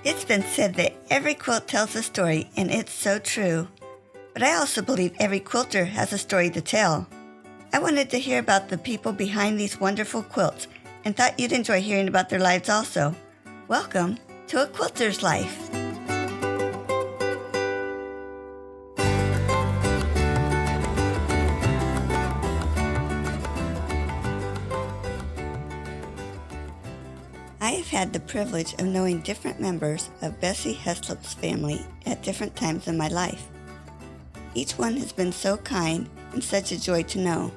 It's been said that every quilt tells a story, and it's so true. But I also believe every quilter has a story to tell. I wanted to hear about the people behind these wonderful quilts and thought you'd enjoy hearing about their lives also. Welcome to A Quilter's Life. I have had the privilege of knowing different members of Bessie Heslop's family at different times in my life. Each one has been so kind and such a joy to know.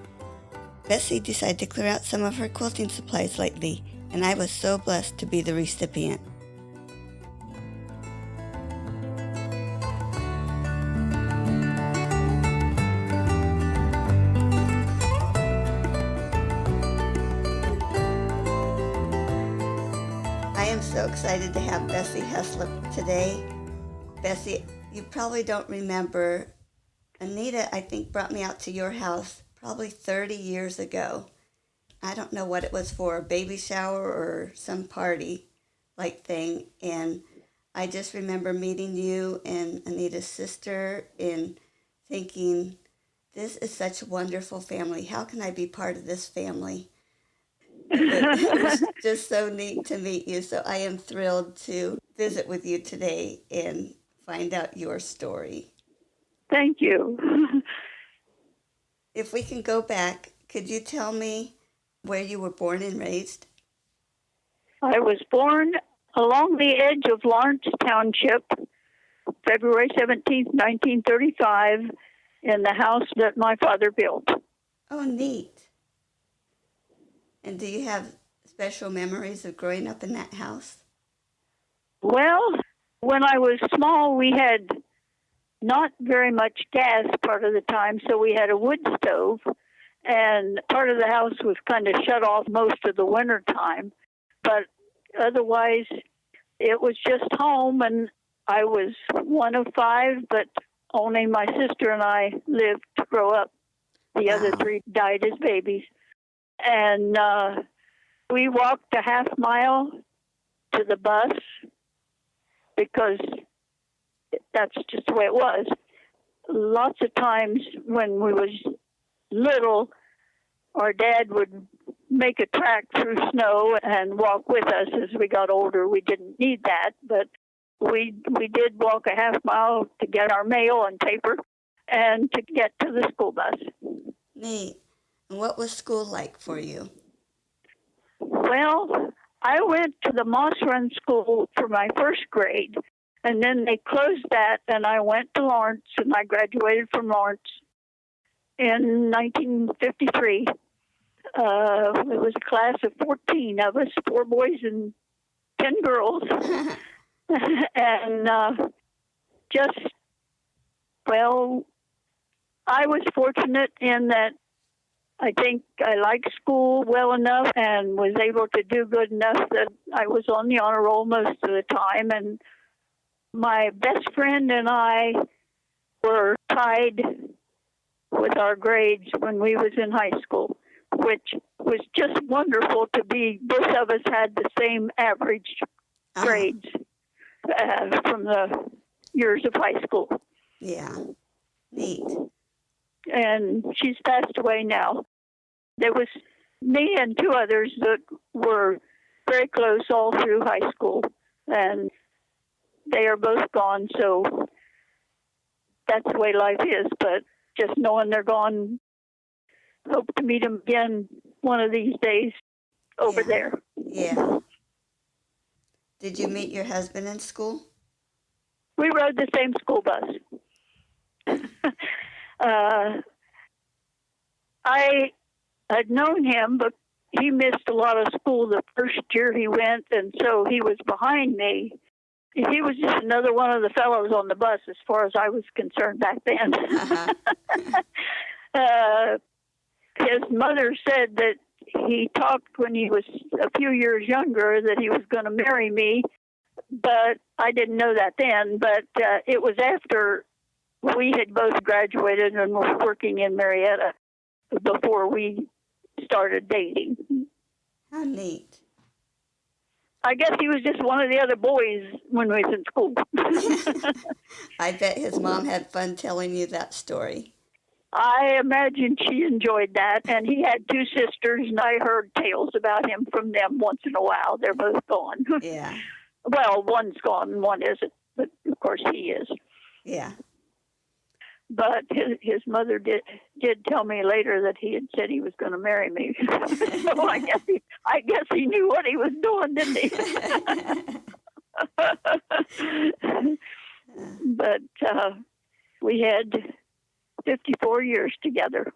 Bessie decided to clear out some of her quilting supplies lately, and I was so blessed to be the recipient. I am so excited to have Bessie Heslop today. Bessie, you probably don't remember, Anita, I think, brought me out to your house probably 30 years ago. I don't know what it was for, a baby shower or some party like thing. And I just remember meeting you and Anita's sister and thinking, this is such a wonderful family. How can I be part of this family? It was just so neat to meet you. So I am thrilled to visit with you today and find out your story. Thank you. If we can go back, could you tell me where you were born and raised? I was born along the edge of Lawrence Township, February 17th, 1935, in the house that my father built. Oh, neat. And do you have special memories of growing up in that house? Well, when I was small, we had not very much gas part of the time, so we had a wood stove, and part of the house was kind of shut off most of the winter time. But otherwise, it was just home, and I was one of five, but only my sister and I lived to grow up. The other three died as babies. And we walked a half mile to the bus because that's just the way it was. Lots of times when we was little, our dad would make a track through snow and walk with us. As we got older, we didn't need that, but we did walk a half mile to get our mail and paper and to get to the school bus. Neat. And what was school like for you? Well, I went to the Moss Run School for my first grade, and then they closed that, and I went to Lawrence, and I graduated from Lawrence in 1953. It was a class of 14 of us, 4 boys and 10 girls. And I was fortunate in that I think I liked school well enough and was able to do good enough that I was on the honor roll most of the time. And my best friend and I were tied with our grades when we was in high school, which was just wonderful to be. Both of us had the same average grades from the years of high school. Yeah, neat. And she's passed away now. There was me and 2 others that were very close all through high school, and they are both gone, so that's the way life is. But just knowing they're gone, hope to meet them again one of these days over there. Yeah. Did you meet your husband in school? We rode the same school bus. I had known him, but he missed a lot of school the first year he went, and so he was behind me. He was just another one of the fellows on the bus as far as I was concerned back then. His mother said that he talked when he was a few years younger that he was going to marry me, but I didn't know that then. But it was after we had both graduated and were working in Marietta before we started dating. How neat. I guess he was just one of the other boys when we was in school. I bet his mom had fun telling you that story. I imagine she enjoyed that. And he had two sisters, and I heard tales about him from them once in a while. They're both gone. Yeah. Well, one's gone and one isn't, but of course he is. Yeah. But his mother did tell me later that he had said he was going to marry me. So I guess he knew what he was doing, didn't he? But we had 54 years together.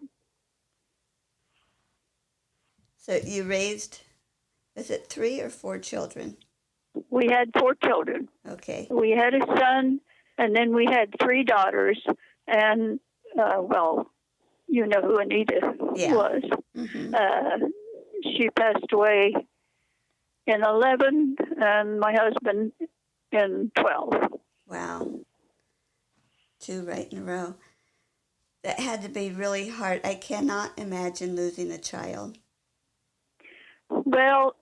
So you raised, is it 3 or 4 children? We had 4 children. Okay. We had a son, and then we had 3 daughters. And, well, you know who Anita was. Mm-hmm. She passed away in 11, and my husband in 12. Wow. 2 right in a row. That had to be really hard. I cannot imagine losing a child. Well,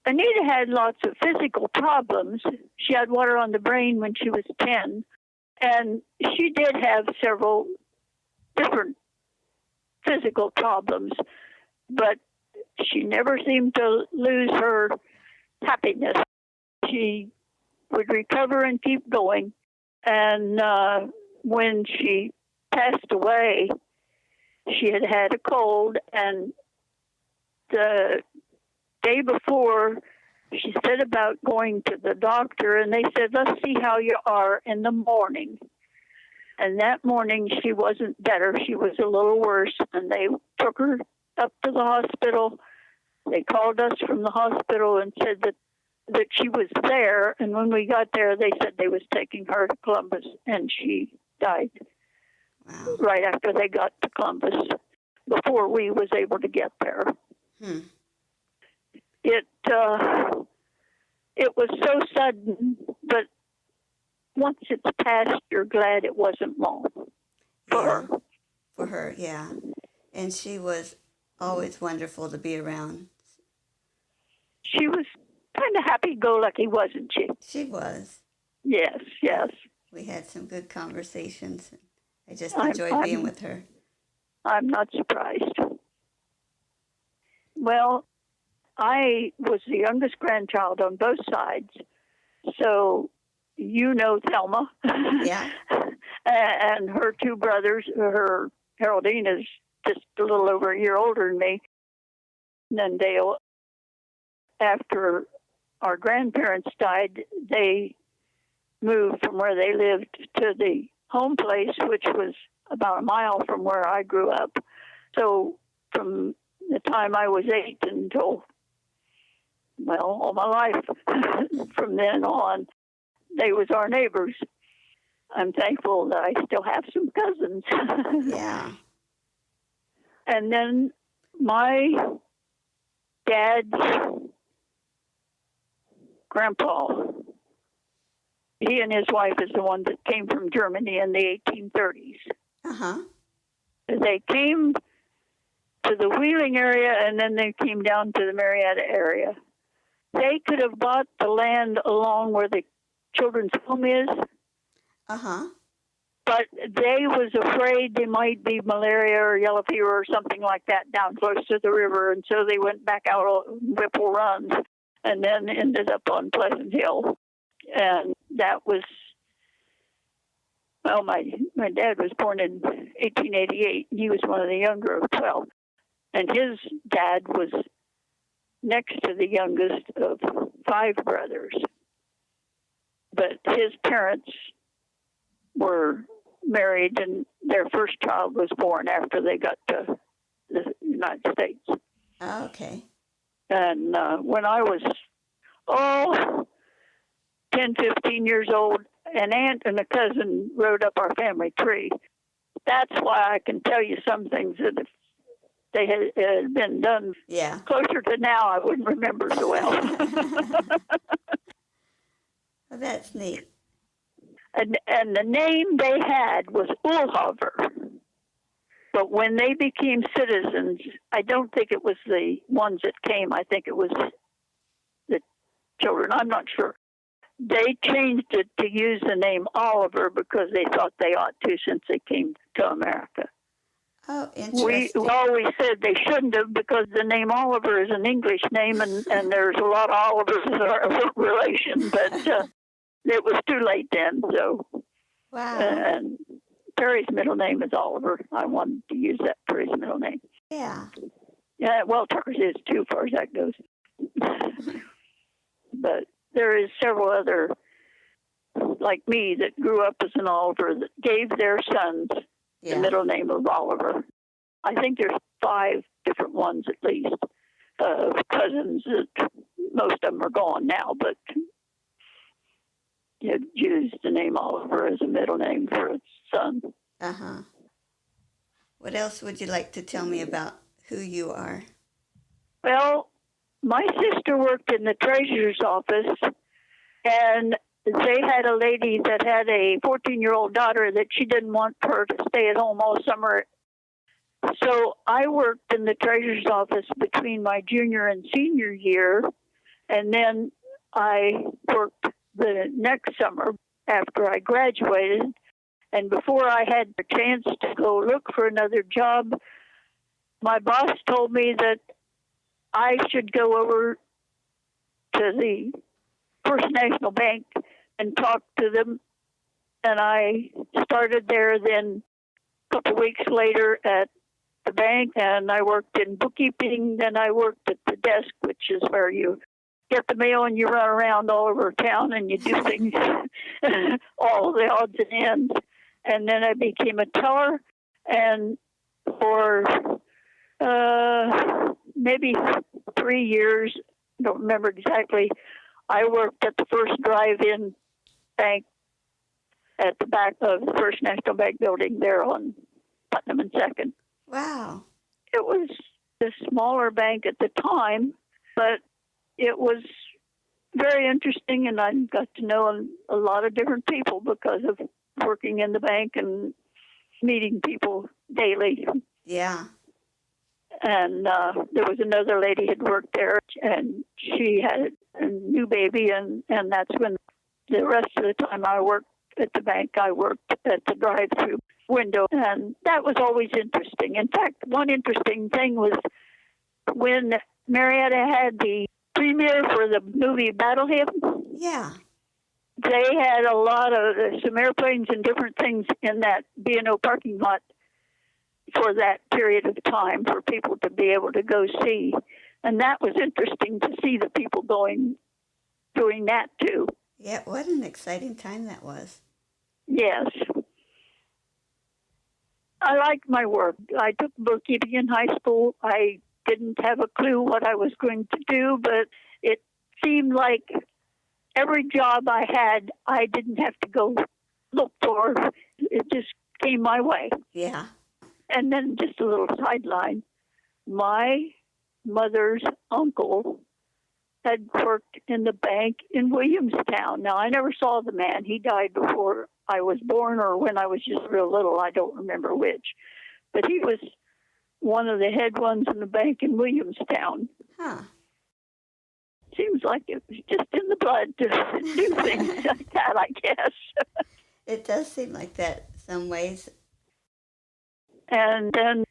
Anita had lots of physical problems. She had water on the brain when she was 10. And she did have several different physical problems, but she never seemed to lose her happiness. She would recover and keep going. And when she passed away, she had had a cold, and the day before, she said about going to the doctor, and they said, let's see how you are in the morning. And that morning, she wasn't better. She was a little worse, and they took her up to the hospital. They called us from the hospital and said that she was there, and when we got there, they said they was taking her to Columbus, and she died. Wow. Right after they got to Columbus, before we was able to get there. It was so sudden, but once it's past, you're glad it wasn't long for her. For her, yeah. And she was always wonderful to be around. She was kind of happy-go-lucky, wasn't she? She was. Yes. We had some good conversations. I just enjoyed being with her. I'm not surprised. Well, I was the youngest grandchild on both sides, so you know Thelma. Yeah. And her 2 brothers, her Haroldine is just a little over a year older than me. And then Dale, after our grandparents died, they moved from where they lived to the home place, which was about a mile from where I grew up. So from the time I was 8 until, well, all my life, from then on, they was our neighbors. I'm thankful that I still have some cousins. Yeah. And then my dad's grandpa, he and his wife is the one that came from Germany in the 1830s. Uh-huh. They came to the Wheeling area, and then they came down to the Marietta area. They could have bought the land along where the children's home is. Uh-huh. But they was afraid there might be malaria or yellow fever or something like that down close to the river, and so they went back out on Whipple Runs and then ended up on Pleasant Hill. And that was, well, my dad was born in 1888, and he was one of the younger of 12. And his dad was next to the youngest of 5 brothers. But his parents were married, and their first child was born after they got to the United States. Oh, okay. And when I was, 10, 15 years old, an aunt and a cousin rode up our family tree. That's why I can tell you some things that if they had been done closer to now, I wouldn't remember so well. Well, that's neat. And the name they had was Ulhover. But when they became citizens, I don't think it was the ones that came. I think it was the children. I'm not sure. They changed it to use the name Oliver because they thought they ought to since they came to America. Oh, We interesting. always said they shouldn't have because the name Oliver is an English name, and there's a lot of Olivers in our relation, but it was too late then. So, Wow. and Terry's middle name is Oliver. I wanted to use that for his middle name. Yeah. Yeah, well, Tucker's is too, far as that goes. But there is several other, like me, that grew up as an Oliver that gave their sons the middle name of Oliver. I think there's 5 different ones at least of cousins that most of them are gone now, but used the name Oliver as a middle name for its son. Uh-huh. What else would you like to tell me about who you are? Well, my sister worked in the treasurer's office, and they had a lady that had a 14-year-old daughter that she didn't want her to stay at home all summer. So I worked in the treasurer's office between my junior and senior year, and then I worked the next summer after I graduated. And before I had a chance to go look for another job, my boss told me that I should go over to the First National Bank and talk to them. And I started there then a couple of weeks later at the bank, and I worked in bookkeeping. Then I worked at the desk, which is where you get the mail and you run around all over town and you do things, all the odds and ends. And then I became a teller, and for maybe 3 years, I don't remember exactly, I worked at the first drive-in bank at the back of the First National Bank building there on Putnam and 2nd. Wow. It was a smaller bank at the time, but it was very interesting, and I got to know a lot of different people because of working in the bank and meeting people daily. Yeah. And there was another lady who had worked there, and she had a new baby, and that's when the rest of the time I worked at the bank, I worked at the drive-through window, and that was always interesting. In fact, one interesting thing was when Marietta had the premiere for the movie Battle Hymn. Yeah. They had a lot of some airplanes and different things in that B&O parking lot for that period of time for people to be able to go see. And that was interesting to see the people doing that too. Yeah, what an exciting time that was. Yes. I liked my work. I took bookkeeping in high school. I didn't have a clue what I was going to do, but it seemed like every job I had, I didn't have to go look for. It just came my way. Yeah. And then just a little sideline. My mother's uncle had worked in the bank in Williamstown. Now, I never saw the man. He died before I was born or when I was just real little. I don't remember which. But he was one of the head ones in the bank in Williamstown. Huh. Seems like it was just in the blood to do things like that, I guess. It does seem like that some ways. And then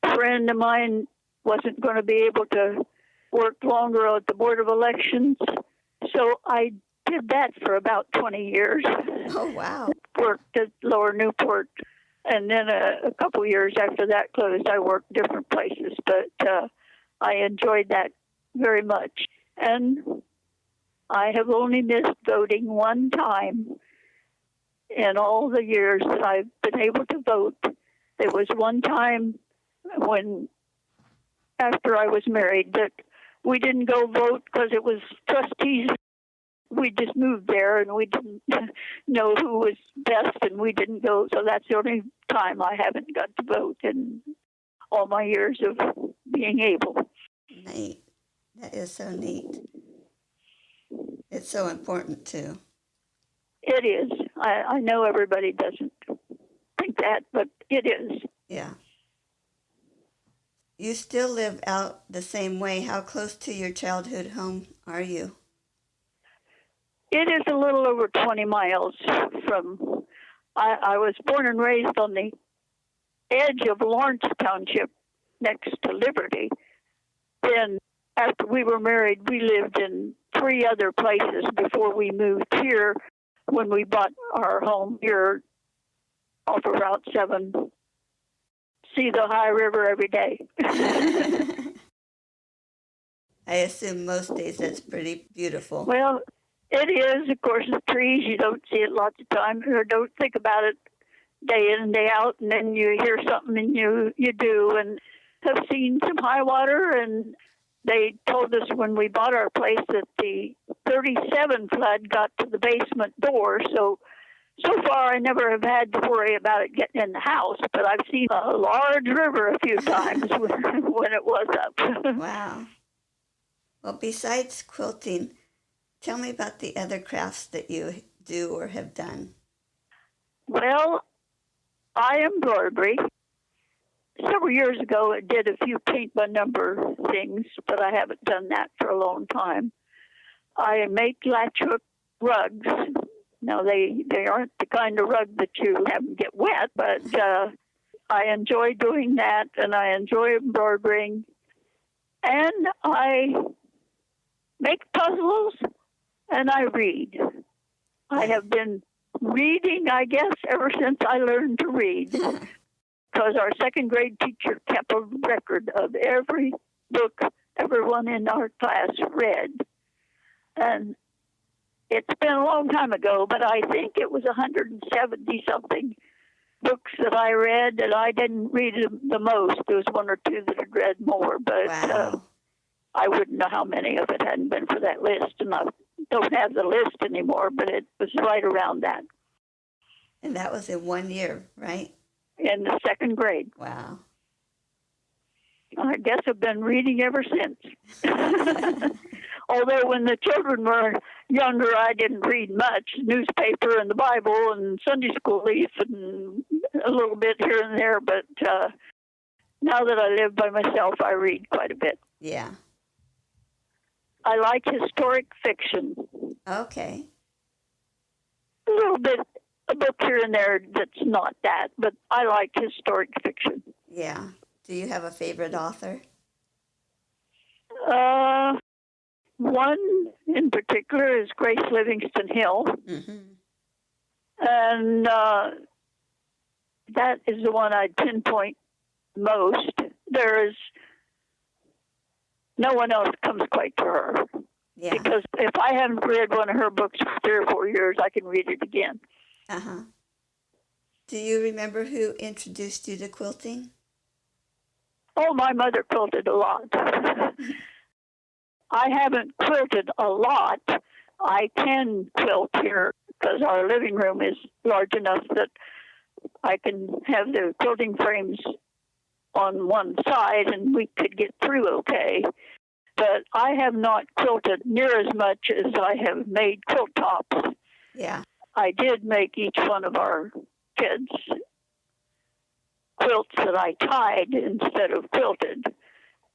a friend of mine wasn't going to be able to work longer at the Board of Elections, so I did that for about 20 years. Oh, wow. Worked at Lower Newport, and then a couple years after that closed, I worked different places, but I enjoyed that very much. And I have only missed voting one time in all the years that I've been able to vote. There was one time when, after I was married, that we didn't go vote because it was trustees. We just moved there and we didn't know who was best and we didn't go. So that's the only time I haven't got to vote in all my years of being able. Neat. That is so neat. It's so important, too. It is. I know everybody doesn't think that, but it is. Yeah. You still live out the same way. How close to your childhood home are you? It is a little over 20 miles from. I was born and raised on the edge of Lawrence Township next to Liberty. Then, after we were married, we lived in 3 other places before we moved here when we bought our home here off of Route 7. See the high river every day. I assume most days that's pretty beautiful. Well, it is. Of course, the trees, you don't see it lots of times or don't think about it day in and day out, and then you hear something and you do, and have seen some high water. And they told us when we bought our place that the 37 flood got to the basement door, so far I never have had to worry about it getting in the house, but I've seen a large river a few times when it was up. Wow. Well, besides quilting, tell me about the other crafts that you do or have done. Well, I embroidery. Several years ago, I did a few paint by number things, but I haven't done that for a long time. I make latch hook rugs. Now, they aren't the kind of rug that you have them get wet, but I enjoy doing that, and I enjoy embroidering. And I make puzzles, and I read. I have been reading, I guess, ever since I learned to read, because our second grade teacher kept a record of every book everyone in our class read. And it's been a long time ago, but I think it was 170-something books that I read, and I didn't read the most. There was 1 or 2 that I'd read more, but Wow. I wouldn't know how many of it hadn't been for that list, and I don't have the list anymore, but it was right around that. And that was in 1 year, right? In the second grade. Wow. I guess I've been reading ever since. Although when the children were younger, I didn't read much. Newspaper and the Bible and Sunday school leaf and a little bit here and there. But now that I live by myself, I read quite a bit. Yeah. I like historic fiction. Okay. A little bit, a book here and there that's not that, but I like historic fiction. Yeah. Do you have a favorite author? One in particular is Grace Livingston Hill. Mm-hmm. And that is the one I'd pinpoint most. There is no one else comes quite to her. Yeah. Because if I haven't read one of her books for 3 or 4 years, I can read it again. Uh-huh. Do you remember who introduced you to quilting? Oh, my mother quilted a lot. I haven't quilted a lot. I can quilt here because our living room is large enough that I can have the quilting frames on one side and we could get through okay. But I have not quilted near as much as I have made quilt tops. Yeah. I did make each one of our kids quilts that I tied instead of quilted,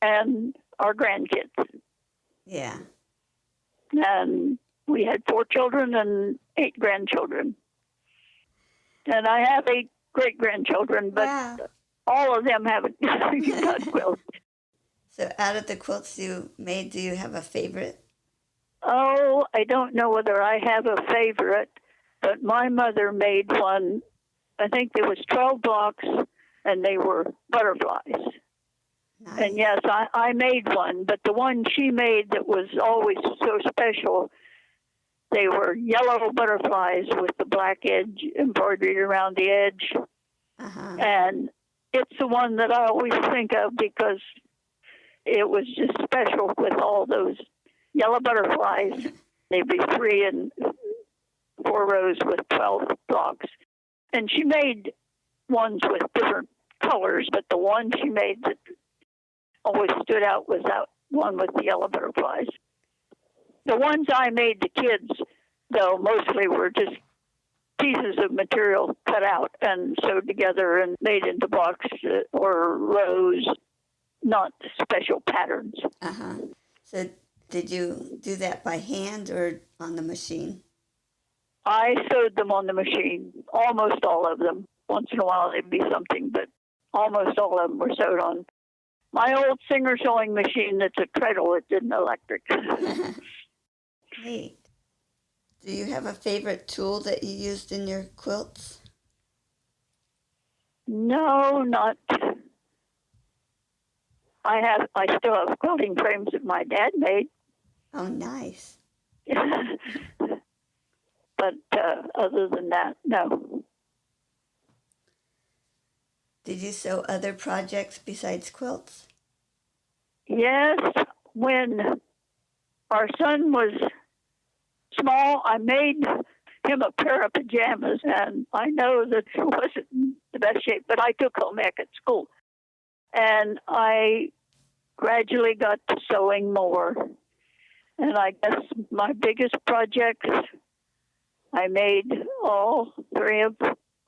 and our grandkids. Yeah. And we had 4 children and 8 grandchildren. And I have 8 great-grandchildren, but Wow. all of them haven't got quilts. So out of the quilts you made, do you have a favorite? Oh, I don't know whether I have a favorite, but my mother made one. I think there was 12 blocks, and they were butterflies. Nice. And yes, I made one, but the one she made that was always so special, they were yellow butterflies with the black edge embroidered around the edge. Uh-huh. And it's the one that I always think of because it was just special with all those yellow butterflies. They'd be 3 and 4 rows with 12 blocks. And she made ones with different colors, but the one she made that always stood out was that one with the yellow butterflies. The ones I made the kids, though, mostly were just pieces of material cut out and sewed together and made into blocks or rows, not special patterns. Uh-huh. So Did you do that by hand or on the machine? I sewed them on the machine, almost all of them. Once in a while there'd be something, but almost all of them were sewed on my old Singer sewing machine that's a treadle. It didn't electric. Neat. Do you have a favorite tool that you used in your quilts? No, not. I still have quilting frames that my dad made. Oh, nice. But other than that, no. Did you sew other projects besides quilts? Yes, when our son was small, I made him a pair of pajamas, and I know that it wasn't in the best shape, but I took home ec at school. And I gradually got to sewing more. And I guess my biggest projects, I made all three of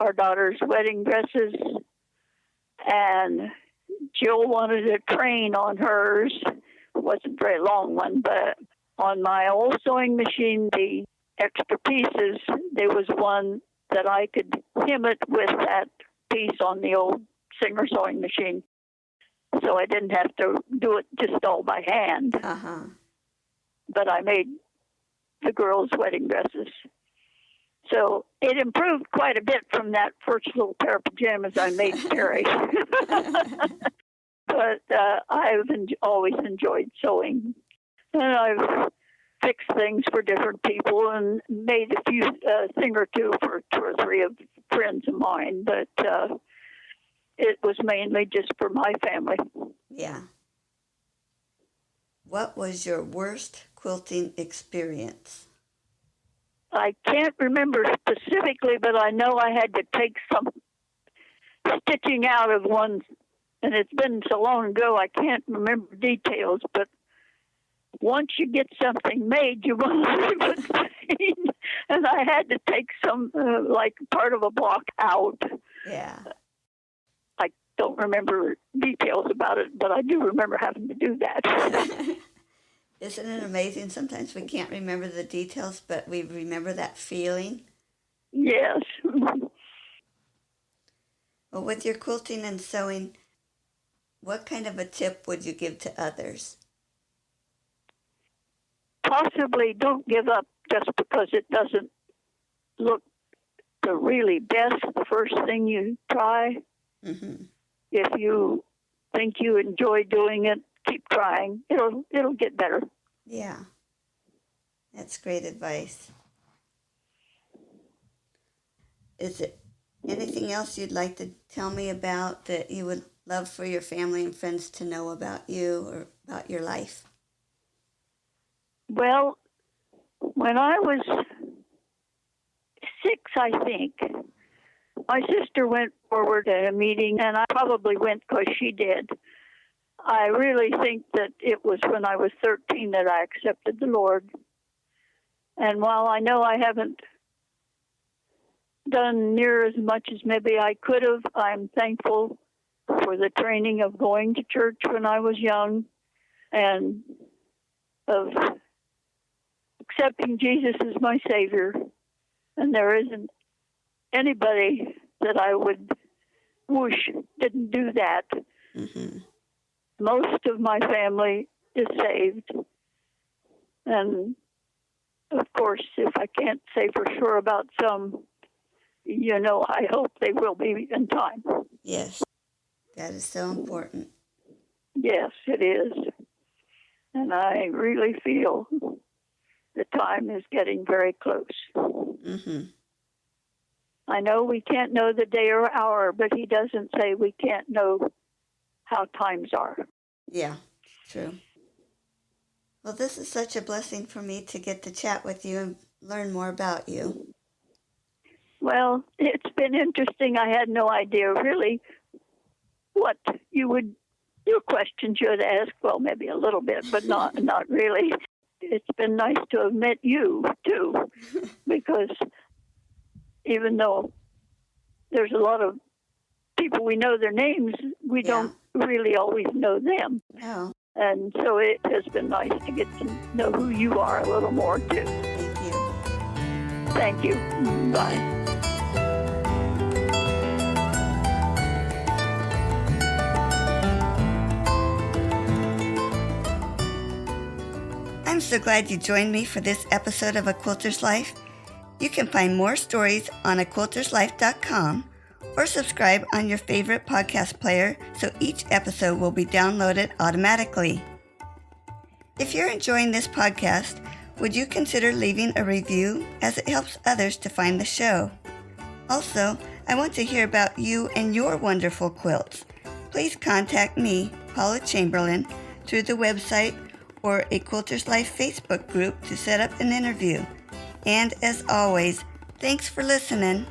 our daughter's wedding dresses, and Jill wanted a train on hers. It wasn't a very long one, but on my old sewing machine, the extra pieces, there was one that I could hem it with that piece on the old Singer sewing machine. So I didn't have to do it just all by hand. Uh-huh. But I made the girls' wedding dresses. So it improved quite a bit from that first little pair of pajamas I made Terry. But I've always enjoyed sewing. And I've fixed things for different people and made a few thing or two for two or three of friends of mine. But it was mainly just for my family. Yeah. What was your worst quilting experience? I can't remember specifically, but I know I had to take some stitching out of one, and it's been so long ago I can't remember details, but once you get something made, you want to leave it clean. And I had to take some, like part of a block out. Yeah. I don't remember details about it, but I do remember having to do that. Isn't it amazing? Sometimes we can't remember the details, but we remember that feeling. Yes. Well, with your quilting and sewing, what kind of a tip would you give to others? Possibly don't give up just because it doesn't look the really best the first thing you try. Mm-hmm. If you think you enjoy doing it, keep trying. It'll get better. Yeah. That's great advice. Is it anything else you'd like to tell me about that you would love for your family and friends to know about you or about your life? Well, when I was 6, I think, my sister went forward at a meeting, and I probably went because she did. I really think that it was when I was 13 that I accepted the Lord. And while I know I haven't done near as much as maybe I could have, I'm thankful for the training of going to church when I was young and of accepting Jesus as my Savior. And there isn't anybody that I would wish didn't do that. Mm-hmm. Most of my family is saved. And of course, if I can't say for sure about some, I hope they will be in time. Yes. That is so important. Yes, it is. And I really feel the time is getting very close. Mm-hmm. I know we can't know the day or hour, but he doesn't say we can't know how times are. Yeah, true. Well, this is such a blessing for me to get to chat with you and learn more about you. Well, it's been interesting. I had no idea really what your questions you would ask. Well, maybe a little bit, but not really. It's been nice to have met you, too, because even though there's a lot of people we know their names, we don't really always know them. No. And so it has been nice to get to know who you are a little more, too. Thank you. Thank you. Bye. I'm so glad you joined me for this episode of A Quilter's Life. You can find more stories on aquilterslife.com or subscribe on your favorite podcast player so each episode will be downloaded automatically. If you're enjoying this podcast, would you consider leaving a review as it helps others to find the show? Also, I want to hear about you and your wonderful quilts. Please contact me, Paula Chamberlain, through the website or a Quilter's Life Facebook group to set up an interview. And as always, thanks for listening.